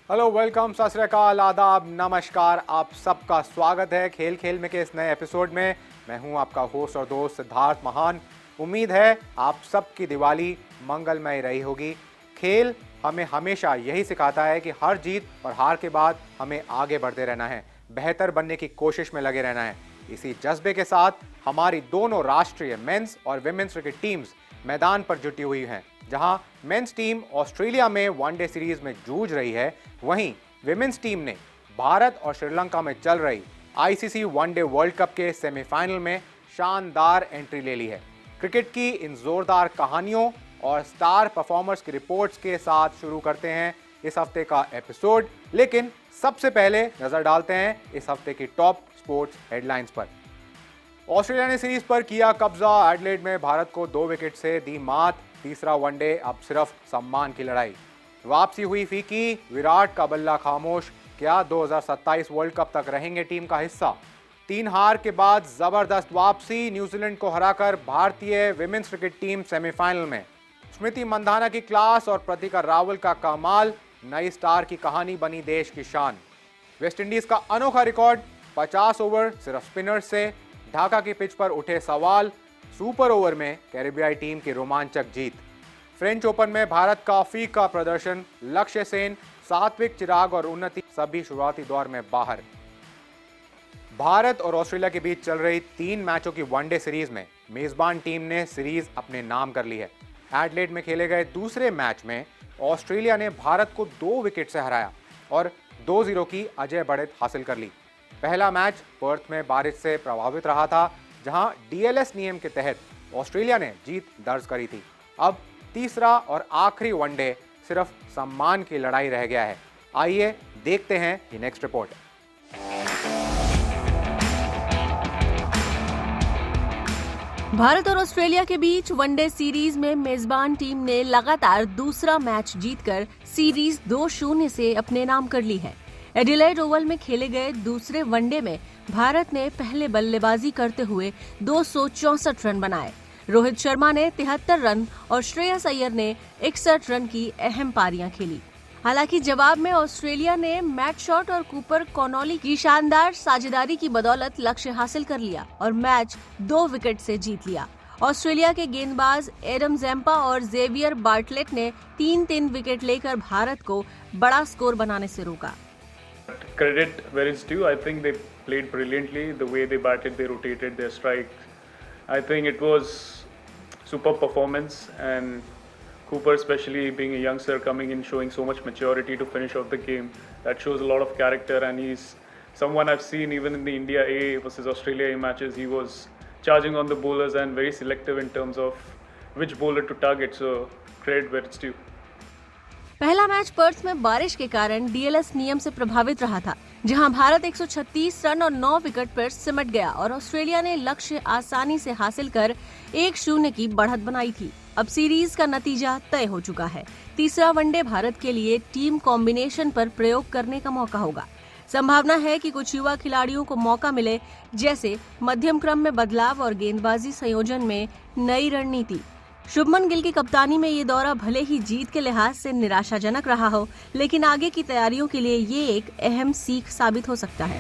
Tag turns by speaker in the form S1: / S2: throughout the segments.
S1: Hello, welcome, सत श्री अकाल, आदाब, नमस्कार। आप सबका स्वागत है खेल खेल में के इस नए एपिसोड में। मैं हूं आपका होस्ट और दोस्त सिद्धार्थ महान। उम्मीद है आप सबकी दिवाली मंगलमय रही होगी। खेल हमें हमेशा यही सिखाता है कि हर जीत और हार के बाद हमें आगे बढ़ते रहना है, बेहतर बनने की कोशिश में लगे रहना है। इसी जज्बे के साथ हमारी दोनों राष्ट्रीय मेंस और विमेंस क्रिकेट टीम्स मैदान पर जुटी हुई हैं। जहां मेंस टीम ऑस्ट्रेलिया में वनडे सीरीज में जूझ रही है, वहीं विमेंस टीम ने भारत और श्रीलंका में चल रही आईसीसी वनडे वर्ल्ड कप के सेमीफाइनल में शानदार एंट्री ले ली है। क्रिकेट की इन जोरदार कहानियों और स्टार परफॉर्मर्स की रिपोर्ट्स के साथ शुरू करते हैं इस हफ्ते का एपिसोड। लेकिन सबसे पहले नजर डालते हैं इस हफ्ते की टॉप स्पोर्ट्स हेडलाइंस पर। ऑस्ट्रेलिया ने सीरीज पर किया कब्जा। एडिलेड में भारत को 2 विकेट से दी मात। तीसरा वनडे अब सिर्फ सम्मान की लड़ाई। वापसी हुई फीकी, विराट का बल्ला खामोश। क्या 2027 वर्ल्ड कप तक रहेंगे टीम का हिस्सा? 3 हार के बाद जबरदस्त वापसी। न्यूजीलैंड को हराकर भारतीय विमेंस क्रिकेट टीम सेमीफाइनल में। स्मृति मंधाना की क्लास और प्रतिका रावल का कमाल। नई स्टार की कहानी बनी देश की शान। वेस्टइंडीज का अनोखा रिकॉर्ड, 50 ओवर सिर्फ स्पिनर्स से। ढाका की पिच पर उठे सवाल। सुपर ओवर में कैरिबियाई टीम की रोमांचक जीत। फ्रेंच ओपन में भारत का फीका प्रदर्शन। लक्ष्य सेन, सात्विक, चिराग और उन्नति सभी शुरुआती दौर में बाहर। भारत और ऑस्ट्रेलिया के बीच चल रही 3 मैचों की वनडे सीरीज में मेजबान टीम ने सीरीज अपने नाम कर ली है। एडिलेड में खेले गए दूसरे मैच में ऑस्ट्रेलिया ने भारत को 2 विकेट से हराया और 2-0 की अजय बढ़त हासिल कर ली। पहला मैच पर्थ में बारिश से प्रभावित रहा था, जहां डीएलएस नियम के तहत ऑस्ट्रेलिया ने जीत दर्ज करी थी। अब तीसरा और आखिरी वनडे सिर्फ सम्मान की लड़ाई रह गया है। आइए देखते हैं ये नेक्स्ट रिपोर्ट।
S2: भारत और ऑस्ट्रेलिया के बीच वनडे सीरीज में मेजबान टीम ने लगातार दूसरा मैच जीतकर सीरीज 2-0 से अपने नाम कर ली है। एडिलेड ओवल में खेले गए दूसरे वनडे में भारत ने पहले बल्लेबाजी करते हुए 264 रन बनाए। रोहित शर्मा ने 73 रन और श्रेयस अय्यर ने 61 रन की अहम पारियां खेली। हालांकि जवाब में ऑस्ट्रेलिया ने मैट शॉट और कूपर कॉनोली की शानदार साझेदारी की बदौलत लक्ष्य हासिल कर लिया और मैच 2 विकेट से जीत लिया। ऑस्ट्रेलिया के गेंदबाज एडम ज़ेम्पा और जेवियर बार्टलेट ने 3-3 विकेट लेकर भारत को बड़ा स्कोर बनाने से रोका।
S3: Credit where it's due. I think they played brilliantly. The way they batted, they rotated their strike. I think it was superb performance, and Cooper, especially being a youngster coming in, showing so much maturity to finish off the game. That shows a lot of character, and he's someone I've seen even in the India A versus Australia A matches. He was charging on the bowlers and very selective in terms of which bowler to target. So credit where it's due.
S2: पहला match Perth में बारिश के कारण DLS नियम से प्रभावित रहा था, जहां भारत 136 रन और 9 विकेट पर सिमट गया और ऑस्ट्रेलिया ने लक्ष्य आसानी से हासिल कर 1-0 की बढ़त बनाई थी। अब सीरीज का नतीजा तय हो चुका है। तीसरा वनडे भारत के लिए टीम कॉम्बिनेशन पर प्रयोग करने का मौका होगा। संभावना है कि कुछ युवा खिलाड़ियों को मौका मिले, जैसे मध्यम क्रम में बदलाव और गेंदबाजी संयोजन में नई रणनीति। शुभमन गिल की कप्तानी में ये दौरा भले ही जीत के लिहाज से निराशाजनक रहा हो, लेकिन आगे की तैयारियों के लिए ये एक अहम सीख साबित हो सकता है।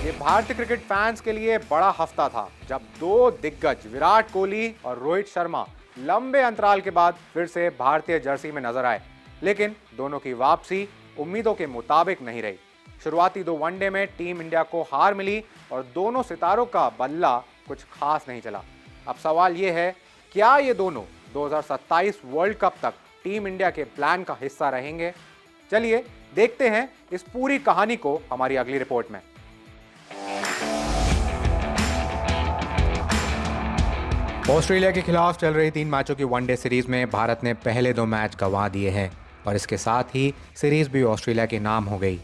S1: ये भारतीय क्रिकेट फैंस के लिए बड़ा हफ्ता था, जब 2 दिग्गज विराट कोहली और रोहित शर्मा लंबे अंतराल के बाद फिर से भारतीय जर्सी में नजर आए। लेकिन दोनों की वापसी उम्मीदों के मुताबिक नहीं रही। शुरुआती 2 वनडे में टीम इंडिया को हार मिली और दोनों सितारों का बल्ला कुछ खास नहीं चला। अब सवाल ये है, क्या ये दोनों 2027 वर्ल्ड कप तक टीम इंडिया के प्लान का हिस्सा रहेंगे? चलिए देखते हैं इस पूरी कहानी को हमारी अगली रिपोर्ट में। ऑस्ट्रेलिया के खिलाफ चल रही 3 मैचों की वनडे सीरीज में भारत ने पहले 2 मैच गंवा दिए हैं और इसके साथ ही सीरीज भी ऑस्ट्रेलिया के नाम हो गई।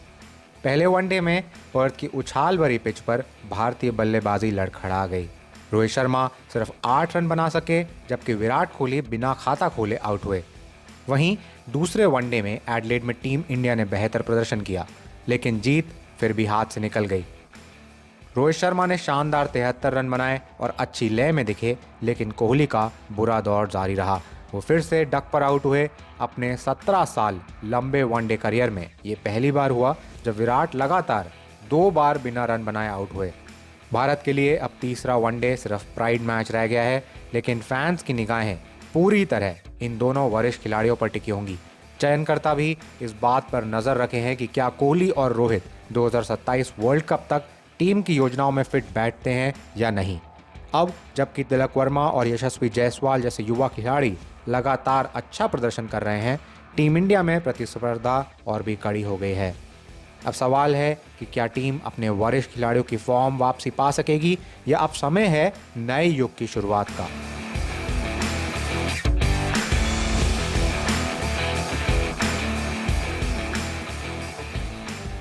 S1: पहले वनडे में पर्थ की उछाल भरी पिच पर भारतीय बल्लेबाजी लड़खड़ा गई। रोहित शर्मा सिर्फ 8 रन बना सके, जबकि विराट कोहली बिना खाता खोले आउट हुए। वहीं दूसरे वनडे में एडिलेड में टीम इंडिया ने बेहतर प्रदर्शन किया, लेकिन जीत फिर भी हाथ से निकल गई। रोहित शर्मा ने शानदार 73 रन बनाए और अच्छी लय में दिखे, लेकिन कोहली का बुरा दौर जारी रहा। वो फिर से डक पर आउट हुए। अपने 17 साल लंबे वनडे करियर में ये पहली बार हुआ जब विराट लगातार 2 बार बिना रन बनाए आउट हुए। भारत के लिए अब तीसरा वनडे सिर्फ प्राइड मैच रह गया है, लेकिन फैंस की निगाहें पूरी तरह इन दोनों वरिष्ठ खिलाड़ियों पर टिकी होंगी। चयनकर्ता भी इस बात पर नजर रखे हैं कि क्या कोहली और रोहित 2027 वर्ल्ड कप तक टीम की योजनाओं में फिट बैठते हैं या नहीं। अब जबकि तिलक वर्मा और यशस्वी जायसवाल जैसे युवा खिलाड़ी लगातार अच्छा प्रदर्शन कर रहे हैं, टीम इंडिया में प्रतिस्पर्धा और भी कड़ी हो गई है। अब सवाल है कि क्या टीम अपने वरिष्ठ खिलाड़ियों की फॉर्म वापसी पा सकेगी या अब समय है नए युग की शुरुआत का।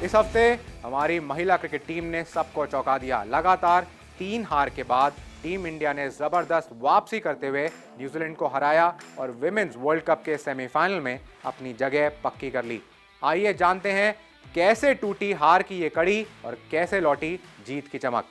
S1: इस हफ्ते हमारी महिला क्रिकेट टीम ने सबको चौंका दिया। लगातार 3 हार के बाद टीम इंडिया ने जबरदस्त वापसी करते हुए न्यूजीलैंड को हराया और विमेंस वर्ल्ड कप के सेमीफाइनल में अपनी जगह पक्की कर ली। आइए जानते हैं कैसे टूटी हार की ये कड़ी और कैसे लौटी जीत की चमक।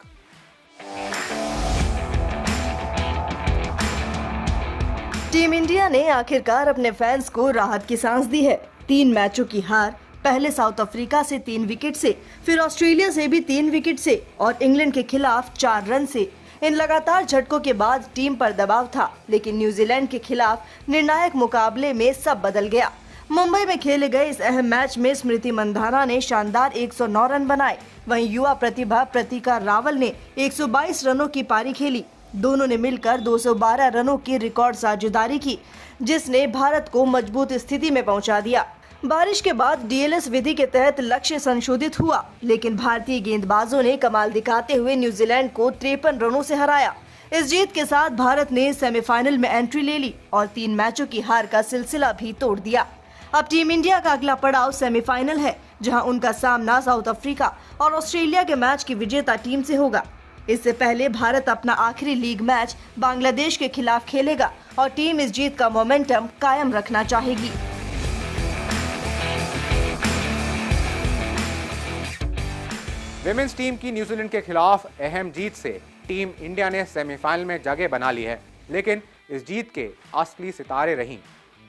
S4: टीम इंडिया ने आखिरकार अपने फैंस को राहत की सांस दी है। 3 मैचों की हार, पहले साउथ अफ्रीका से 3 विकेट से, फिर ऑस्ट्रेलिया से भी 3 विकेट से और इंग्लैंड के खिलाफ 4 रन से। इन लगातार झटकों के बाद टीम पर दबाव था, लेकिन न्यूजीलैंड के खिलाफ निर्णायक मुकाबले में सब बदल गया। मुंबई में खेले गए इस अहम मैच में स्मृति मंधाना ने शानदार 109 रन बनाए। वहीं युवा प्रतिभा प्रतिका रावल ने 122 रनों की पारी खेली। दोनों ने मिलकर 212 रनों की रिकॉर्ड साझेदारी की, जिसने भारत को मजबूत स्थिति में पहुंचा दिया। बारिश के बाद डीएलएस विधि के तहत लक्ष्य संशोधित हुआ, लेकिन भारतीय गेंदबाजों ने कमाल दिखाते हुए न्यूजीलैंड को 53 रनों से हराया। इस जीत के साथ भारत ने सेमीफाइनल में एंट्री ले ली और 3 मैचों की हार का सिलसिला भी तोड़ दिया। अब टीम इंडिया का अगला पड़ाव सेमीफाइनल है, जहां उनका सामना साउथ अफ्रीका और ऑस्ट्रेलिया के मैच की विजेता टीम से होगा। इससे पहले भारत अपना आखिरी लीग मैच बांग्लादेश के खिलाफ खेलेगा और टीम इस जीत का मोमेंटम कायम रखना चाहेगी।
S1: विमेंस टीम की न्यूजीलैंड के खिलाफ अहम जीत से टीम इंडिया ने सेमीफाइनल में जगह बना ली है, लेकिन इस जीत के असली सितारे रहीं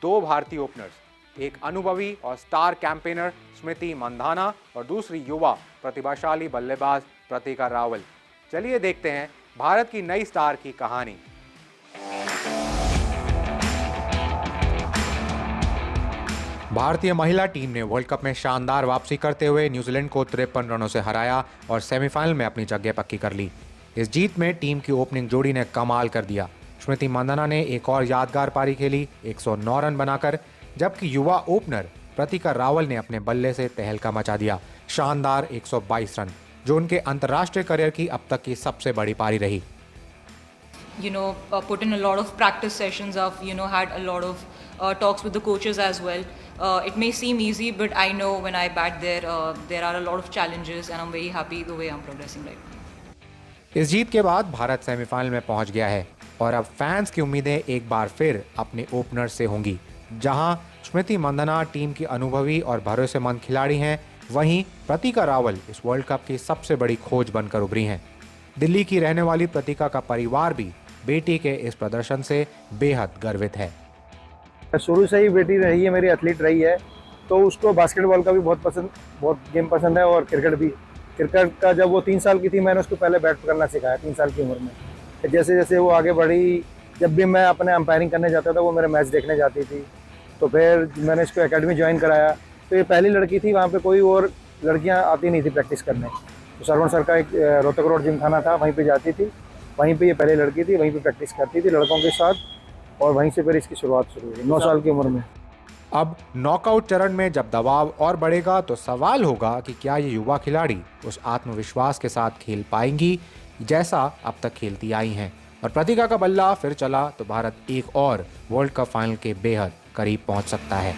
S1: 2 भारतीय ओपनर्स, एक अनुभवी और स्टार कैंपेनर स्मृति मंधाना और दूसरी युवा प्रतिभाशाली बल्लेबाज प्रतिका रावल। चलिए देखते हैं भारत की नई स्टार की कहानी। भारतीय महिला टीम ने वर्ल्ड कप में शानदार वापसी करते हुए न्यूजीलैंड को 53 रनों से हराया और सेमीफाइनल में अपनी जगह पक्की कर ली। इस जीत में टीम की ओपनिंग जोड़ी ने कमाल कर दिया। स्मृति मंधाना ने एक और यादगार पारी खेली 109 रन बनाकर, जबकि युवा ओपनर प्रतिका रावल ने अपने बल्ले से तहलका मचा दिया। शानदार 122 रन, जो उनके अंतर्राष्ट्रीय करियर की अब तक की सबसे बड़ी पारी रही।
S5: Put in a lot of practice sessions. I've had a lot of talks with the coaches as well. It may seem easy, but I know when I bat there are a lot of challenges, and I'm very happy the way I'm progressing right now.
S1: इस जीत के बाद Bharat semifinal में पहुंच गया है और अब fans की उम्मीदें एक बार फिर अपने ओपनर से होंगी। जहां स्मृति मंधाना टीम की अनुभवी और भरोसेमंद खिलाड़ी हैं, वहीं प्रतिका रावल इस वर्ल्ड कप की सबसे बड़ी खोज बनकर उभरी हैं। दिल्ली की रहने वाली प्रतिका का परिवार भी बेटी के इस प्रदर्शन से बेहद गर्वित है।
S6: शुरू से ही बेटी रही है, मेरी एथलीट रही है, तो उसको बास्केटबॉल का भी बहुत गेम पसंद है और क्रिकेट भी। क्रिकेट का जब वो 3 साल की थी, मैंने उसको पहले बैट पकड़ना सिखाया 3 साल की उम्र में। जैसे जैसे वो आगे बढ़ी, जब भी मैं अपने अंपायरिंग करने जाता था, वो मेरे मैच देखने जाती थी। तो फिर मैंने इसको एकेडमी ज्वाइन कराया। तो ये पहली लड़की थी, वहाँ पे कोई और लड़कियाँ आती नहीं थी प्रैक्टिस करने। तो सरवण सर का एक रोहतक रोड जिमखाना था, वहीं पे जाती थी। वहीं पे ये पहली लड़की थी, वहीं पे प्रैक्टिस करती थी लड़कों के साथ, और वहीं से फिर इसकी शुरुआत शुरू हुई 9 साल की उम्र में।
S1: अब नॉकआउट चरण में जब दबाव और बढ़ेगा तो सवाल होगा कि क्या ये युवा खिलाड़ी उस आत्मविश्वास के साथ खेल पाएंगी जैसा अब तक खेलती आई हैं। और प्रतिका का बल्ला फिर चला तो भारत एक और वर्ल्ड कप फाइनल के बेहद करीब पहुंच सकता है।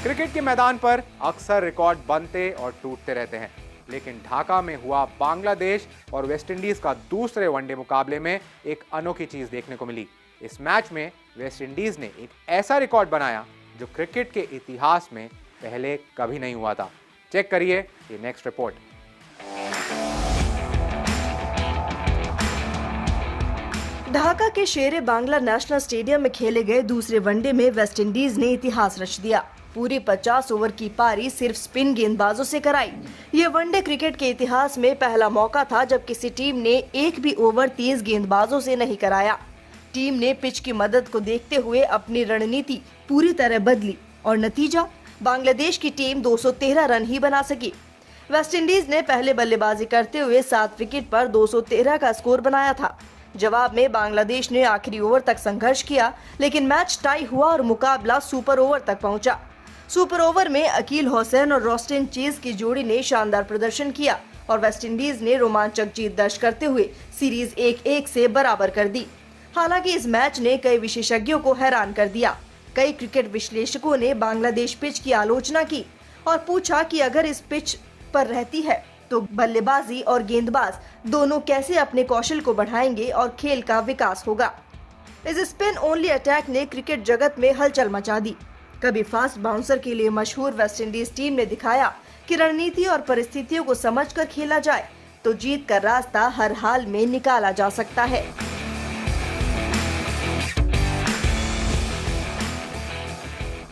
S1: क्रिकेट के मैदान पर अक्सर रिकॉर्ड बनते और टूटते रहते हैं, लेकिन ढाका में हुआ बांग्लादेश और वेस्टइंडीज का दूसरे वनडे मुकाबले में एक अनोखी चीज देखने को मिली। इस मैच में वेस्टइंडीज ने एक ऐसा रिकॉर्ड बनाया जो क्रिकेट के इतिहास में पहले कभी नहीं हुआ था। चेक करिए ये नेक्स्ट रिपोर्ट।
S4: ढाका के शेरे बांग्ला नेशनल स्टेडियम में खेले गए दूसरे वनडे में वेस्टइंडीज ने इतिहास रच दिया। पूरी 50 ओवर की पारी सिर्फ स्पिन गेंदबाजों से कराई। ये वनडे क्रिकेट के इतिहास में पहला मौका था जब किसी टीम ने एक भी ओवर तेज गेंदबाजों से नहीं कराया। टीम ने पिच की मदद को देखते हुए अपनी रणनीति पूरी तरह बदली और नतीजा, बांग्लादेश की टीम 213 रन ही बना सकी। वेस्टइंडीज ने पहले बल्लेबाजी करते हुए 7 विकेट पर 213 का स्कोर बनाया था। जवाब में बांग्लादेश ने आखिरी ओवर तक संघर्ष किया, लेकिन मैच टाई हुआ और मुकाबला सुपर ओवर तक पहुंचा। सुपर ओवर में अकील हुसैन और रोस्टेन चेज की जोड़ी ने शानदार प्रदर्शन किया और वेस्टइंडीज ने रोमांचक जीत दर्ज करते हुए सीरीज 1-1 से बराबर कर दी। हालांकि इस मैच ने कई विशेषज्ञों को हैरान कर दिया। कई क्रिकेट विश्लेषकों ने बांग्लादेश पिच की आलोचना की और पूछा कि अगर इस पिच पर रहती है तो बल्लेबाजी और गेंदबाज दोनों कैसे अपने कौशल को बढ़ाएंगे और खेल का विकास होगा। इस स्पिन ओनली अटैक ने क्रिकेट जगत में हलचल मचा दी। कभी फास्ट बाउंसर के लिए मशहूर वेस्टइंडीज टीम ने दिखाया कि रणनीति और परिस्थितियों को समझकर खेला जाए तो जीत का रास्ता हर हाल में निकाला जा सकता है।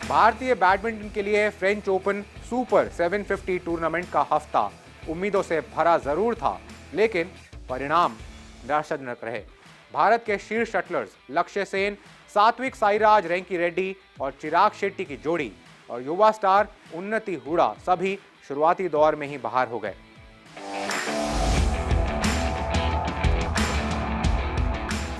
S1: भारतीय बैडमिंटन के लिए फ्रेंच ओपन सुपर 750 टूर्नामेंट का हफ्ता उम्मीदों से भरा जरूर था, लेकिन परिणाम निराशाजनक रहे। भारत के शीर्ष शटलर्स लक्ष्य सेन, सात्विक साईराज रैंकी रेड्डी और चिराग शेट्टी की जोड़ी और युवा स्टार उन्नति हुडा सभी शुरुआती दौर में ही बाहर हो गए।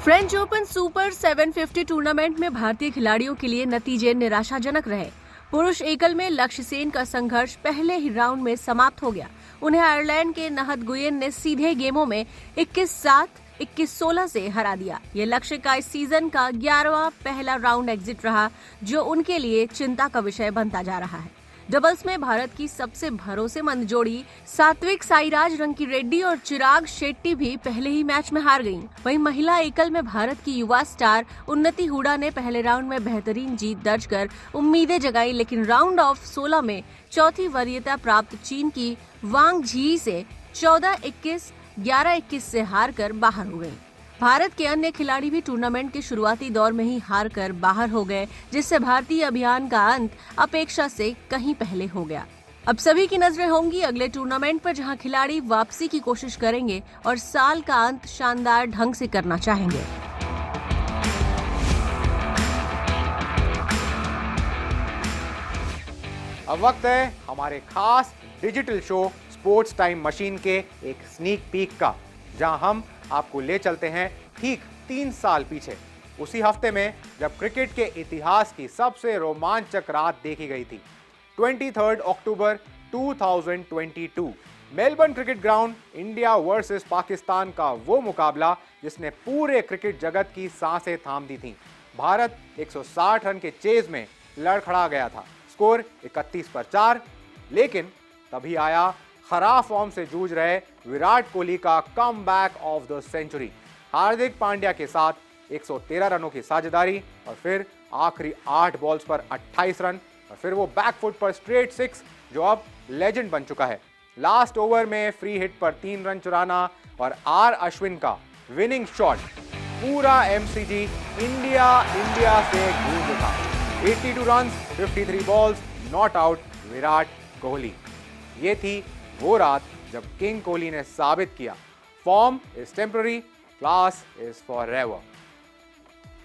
S2: फ्रेंच ओपन सुपर 750 टूर्नामेंट में भारतीय खिलाड़ियों के लिए नतीजे निराशाजनक रहे। पुरुष एकल में लक्ष्य सेन का संघर्ष पहले ही राउंड में समाप्त हो गया। उन्हें आयरलैंड के नहत गुयेन ने सीधे गेमों में 21-7, 21-16 से हरा दिया। ये लक्ष्य का इस सीजन का 11वां पहला राउंड एग्जिट रहा, जो उनके लिए चिंता का विषय बनता जा रहा है। डबल्स में भारत की सबसे भरोसेमंद जोड़ी सात्विक साईराज रंकी रेड्डी और चिराग शेट्टी भी पहले ही मैच में हार गईं। वहीं महिला एकल में भारत की युवा स्टार उन्नति हुडा ने पहले राउंड में बेहतरीन जीत दर्ज कर उम्मीदें जगाई, लेकिन राउंड ऑफ 16 में चौथी वरीयता प्राप्त चीन की वांग झी से 14-21, 11-21 से हार कर बाहर हो गयी। भारत के अन्य खिलाड़ी भी टूर्नामेंट के शुरुआती दौर में ही हार कर बाहर हो गए, जिससे भारतीय अभियान का अंत अपेक्षा से कहीं पहले हो गया। अब सभी की नजरें होंगी अगले टूर्नामेंट पर, जहां खिलाड़ी वापसी की कोशिश करेंगे और साल का अंत शानदार ढंग से करना चाहेंगे।
S1: अब वक्त है हमारे खास digital show sports time machine के एक स्नीक पीक का, जहां हम आपको ले चलते हैं ठीक 3 साल पीछे, उसी हफ्ते में जब क्रिकेट के इतिहास की सबसे रोमांचक रात देखी गई थी। 23 अक्टूबर 2022 Melbourne cricket ground, India versus Pakistan का वो मुकाबला जिसने पूरे क्रिकेट जगत की सांसें थाम दी थीं। भारत 160 रन के चेज में लड़खड़ा गया था, स्कोर 31 पर 4, लेकिन तभी आया खराब फॉर्म से जूझ रहे विराट कोहली का comeback of the century. Hardik Pandya के साथ 113 रनों की साझेदारी और फिर आखिरी 8 बॉल्स पर 28 रन और फिर वो बैकफुट पर स्ट्रेट 6 जो अब लेजेंड बन चुका है। लास्ट ओवर में फ्री हिट पर 3 रन चुराना और आर अश्विन का विनिंग शॉट, पूरा एमसीजी इंडिया से गूंज उठा। 82 run, 53 balls, not out Virat Kohli. ये थी वो रात जब किंग कोहली ने साबित किया, form is temporary, class is forever.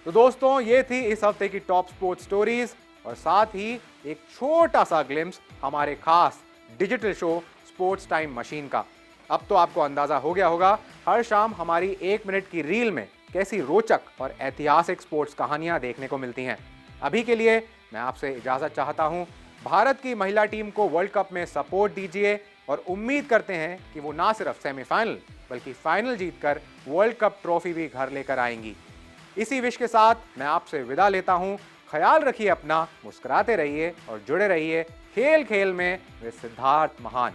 S1: तो दोस्तों, ये थी इस हफ्ते की टॉप स्पोर्ट्स स्टोरीज और साथ ही एक छोटा सा ग्लिम्स हमारे खास digital show sports time machine का। अब तो आपको अंदाजा हो गया होगा हर शाम हमारी 1 मिनट की रील में कैसी रोचक और ऐतिहासिक स्पोर्ट्स कहानियां देखने को मिलती हैं। अभी के लिए मैं आपसे इजाजत चाहता हूं। भारत की महिला टीम को वर्ल्ड कप में सपोर्ट दीजिए और उम्मीद करते हैं कि वो ना सिर्फ सेमीफाइनल बल्कि फाइनल जीतकर वर्ल्ड कप ट्रॉफी भी घर लेकर आएंगी। इसी विश के साथ मैं आपसे विदा लेता हूं। ख्याल रखिए अपना, मुस्कुराते रहिए और जुड़े रहिए खेल खेल में विद सिद्धार्थ महान।